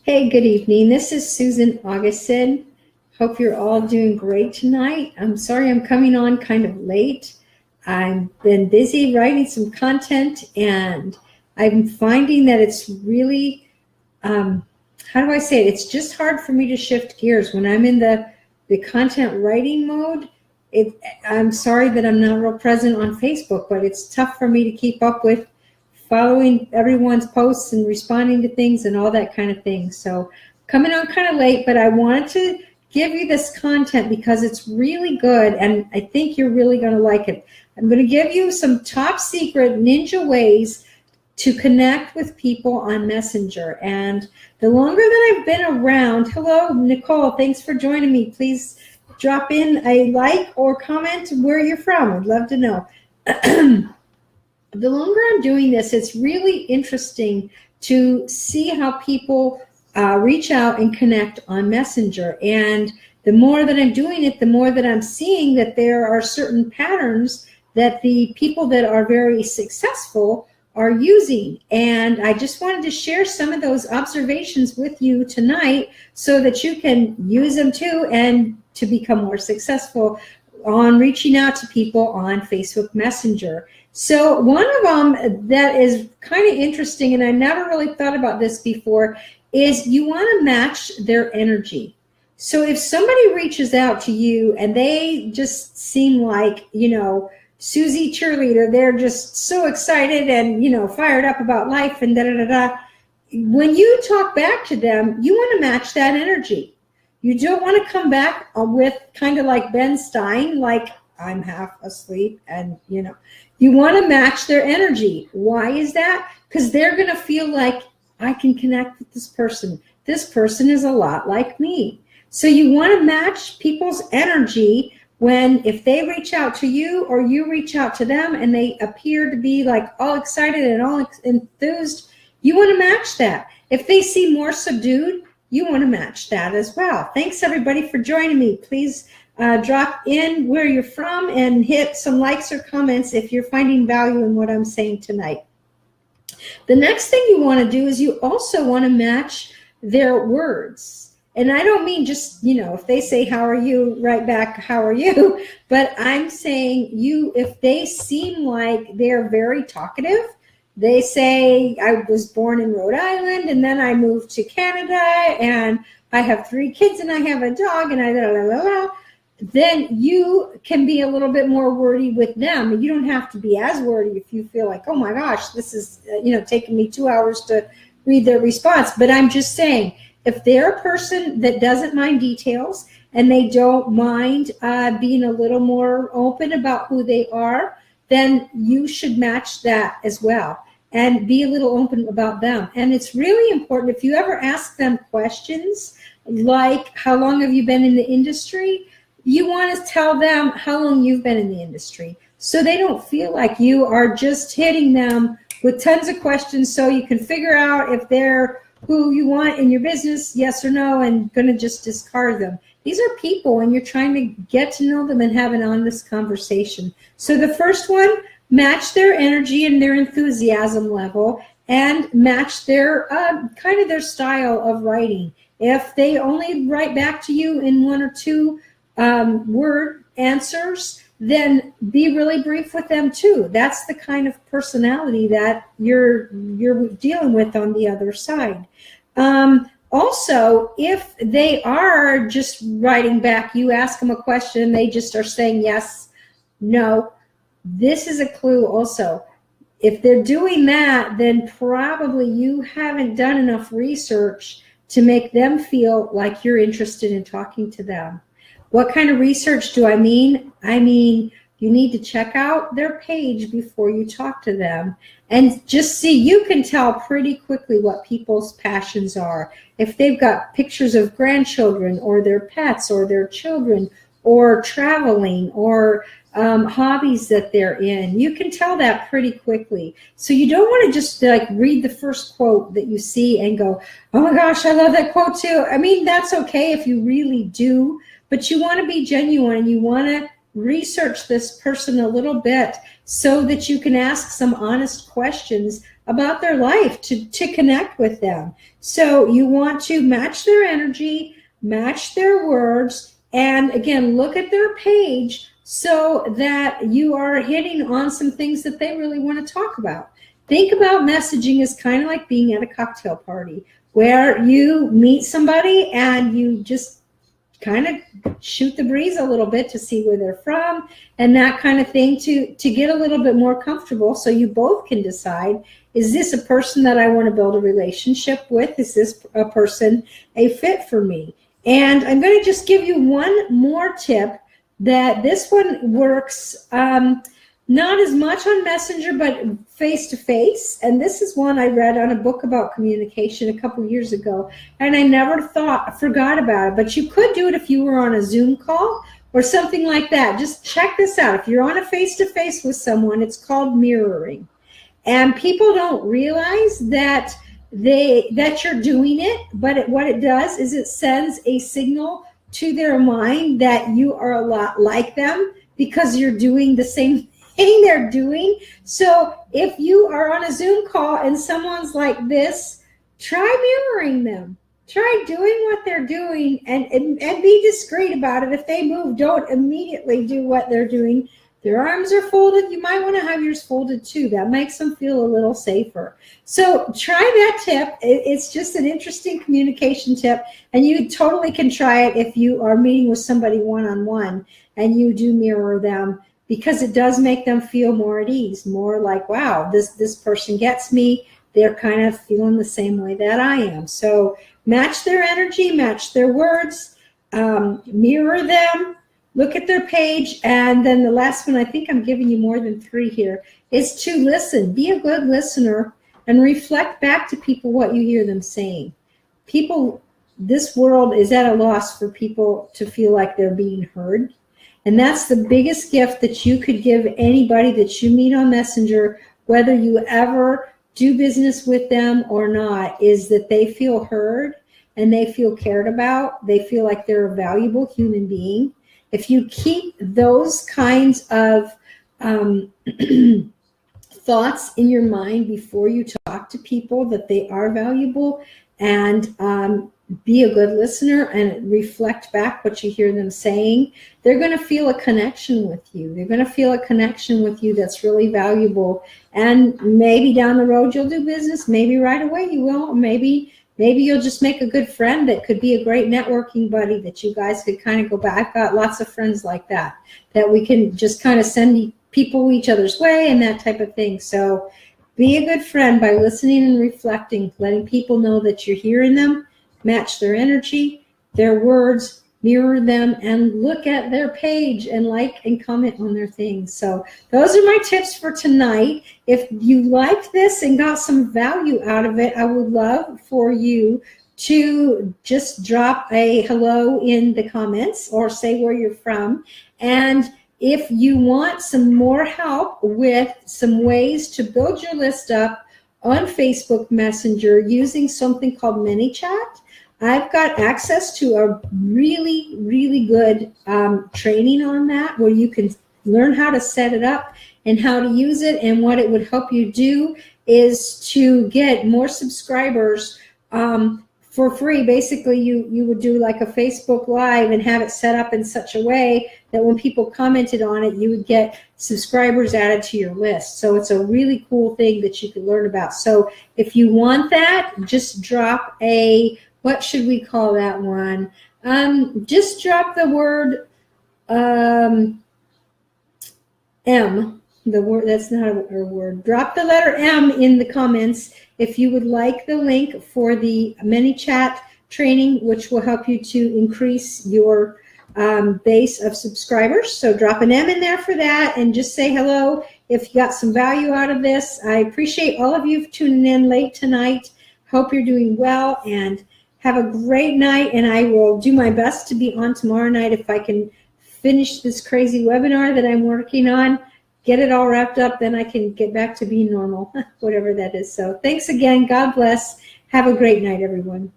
Hey, good evening. This is Susan Augustin. Hope you're all doing great tonight. I'm sorry I'm coming on kind of late. I've been busy writing some content, and I'm finding that it's really, how do I say it? It's just hard for me to shift gears. When I'm in the content writing mode, I'm sorry that I'm not real present on Facebook, but it's tough for me to keep up with following everyone's posts and responding to things and all that kind of thing. So coming on kind of late, but I wanted to give you this content because it's really good and I think you're really going to like it. I'm going to give you some top secret ninja ways to connect with people on Messenger. And the longer that I've been around, hello, Nicole, thanks for joining me. Please drop in a like or comment where you're from. I'd love to know. The longer I'm doing this, it's really interesting to see how people reach out and connect on Messenger. And the more that I'm doing it, the more that I'm seeing that there are certain patterns that the people that are very successful are using. And I just wanted to share some of those observations with you tonight so that you can use them too and to become more successful on reaching out to people on Facebook Messenger. So one of them that is kind of interesting, and I never really thought about this before, is you want to match their energy. So if somebody reaches out to you and they just seem like, Susie cheerleader, they're just so excited and, fired up about life and da-da-da-da. When you talk back to them, you want to match that energy. You don't want to come back with kind of like Ben Stein, like I'm half asleep and, you want to match their energy. Why is that? Because they're going to feel like I can connect with this person. This person is a lot like me. So you want to match people's energy if they reach out to you or you reach out to them and they appear to be like all excited and all enthused, you want to match that. If they seem more subdued, you want to match that as well. Thanks everybody for joining me. Please drop in where you're from and hit some likes or comments if you're finding value in what I'm saying tonight. The next thing you want to do is you also want to match their words. And I don't mean just, if they say, how are you, right back, how are you? But I'm saying if they seem like they're very talkative, they say, I was born in Rhode Island and then I moved to Canada and I have 3 kids and I have a dog and then you can be a little bit more wordy with them. You don't have to be as wordy if you feel like, oh my gosh, this is, taking me 2 hours to read their response. But I'm just saying, if they're a person that doesn't mind details and they don't mind being a little more open about who they are, then you should match that as well and be a little open about them. And it's really important if you ever ask them questions like, how long have you been in the industry? You want to tell them how long you've been in the industry so they don't feel like you are just hitting them with tons of questions so you can figure out if they're who you want in your business, yes or no, and going to just discard them. These are people and you're trying to get to know them and have an honest conversation. So the first one, match their energy and their enthusiasm level and match their kind of their style of writing. If they only write back to you in 1 or 2 word answers, then be really brief with them too. That's the kind of personality that you're dealing with on the other side. Also, if they are just writing back, you ask them a question, they just are saying yes, no, this is a clue also. If they're doing that, then probably you haven't done enough research to make them feel like you're interested in talking to them. What kind of research do I mean? I mean, you need to check out their page before you talk to them and just see, you can tell pretty quickly what people's passions are. If they've got pictures of grandchildren or their pets or their children or traveling or hobbies that they're in, you can tell that pretty quickly. So you don't want to just like read the first quote that you see and go, oh my gosh, I love that quote too. I mean, that's okay if you really do. But you want to be genuine and you want to research this person a little bit so that you can ask some honest questions about their life to connect with them. So you want to match their energy, match their words, and again, look at their page so that you are hitting on some things that they really want to talk about. Think about messaging as kind of like being at a cocktail party where you meet somebody and you just kind of shoot the breeze a little bit to see where they're from and that kind of thing to get a little bit more comfortable so you both can decide, is this a person that I want to build a relationship with? Is this a person a fit for me? And I'm going to just give you one more tip that this one works not as much on Messenger, but face-to-face. And this is one I read on a book about communication a couple years ago, and I never forgot about it. But you could do it if you were on a Zoom call or something like that. Just check this out. If you're on a face-to-face with someone, it's called mirroring. And people don't realize that you're doing it, but what it does is it sends a signal to their mind that you are a lot like them because you're doing the same thing they're doing. So if you are on a Zoom call and someone's like this, try mirroring them. Try doing what they're doing and be discreet about it. If they move, don't immediately do what they're doing. Their arms are folded. You might want to have yours folded too. That makes them feel a little safer. So try that tip. It's just an interesting communication tip, and you totally can try it if you are meeting with somebody one-on-one and you do mirror them, because it does make them feel more at ease, more like, wow, this person gets me. They're kind of feeling the same way that I am. So match their energy, match their words, mirror them, look at their page. And then the last one, I think I'm giving you more than 3 here, is to listen. Be a good listener and reflect back to people what you hear them saying. People, this world is at a loss for people to feel like they're being heard. And that's the biggest gift that you could give anybody that you meet on Messenger, whether you ever do business with them or not, is that they feel heard and they feel cared about. They feel like they're a valuable human being. If you keep those kinds of thoughts in your mind before you talk to people, that they are valuable, and be a good listener and reflect back what you hear them saying, they're going to feel a connection with you. They're going to feel a connection with you that's really valuable. And maybe down the road you'll do business. Maybe right away you will. Or maybe you'll just make a good friend that could be a great networking buddy that you guys could kind of go back. I've got lots of friends like that we can just kind of send people each other's way and that type of thing. So be a good friend by listening and reflecting, letting people know that you're hearing them. Match their energy, their words, mirror them, and look at their page and like and comment on their things. So those are my tips for tonight. If you liked this and got some value out of it, I would love for you to just drop a hello in the comments or say where you're from. And if you want some more help with some ways to build your list up on Facebook Messenger using something called ManyChat, I've got access to a really, really good training on that, where you can learn how to set it up and how to use it. And what it would help you do is to get more subscribers for free. Basically, you would do like a Facebook Live and have it set up in such a way that when people commented on it, you would get subscribers added to your list. So it's a really cool thing that you can learn about. So if you want that, just drop a, what should we call that one? Just drop the word M. The word, that's not a word. Drop the letter M in the comments if you would like the link for the ManyChat training, which will help you to increase your base of subscribers. So drop an M in there for that and just say hello if you got some value out of this. I appreciate all of you tuning in late tonight. Hope you're doing well and have a great night. And I will do my best to be on tomorrow night if I can finish this crazy webinar that I'm working on. Get it all wrapped up, then I can get back to being normal, whatever that is. So thanks again. God bless. Have a great night, everyone.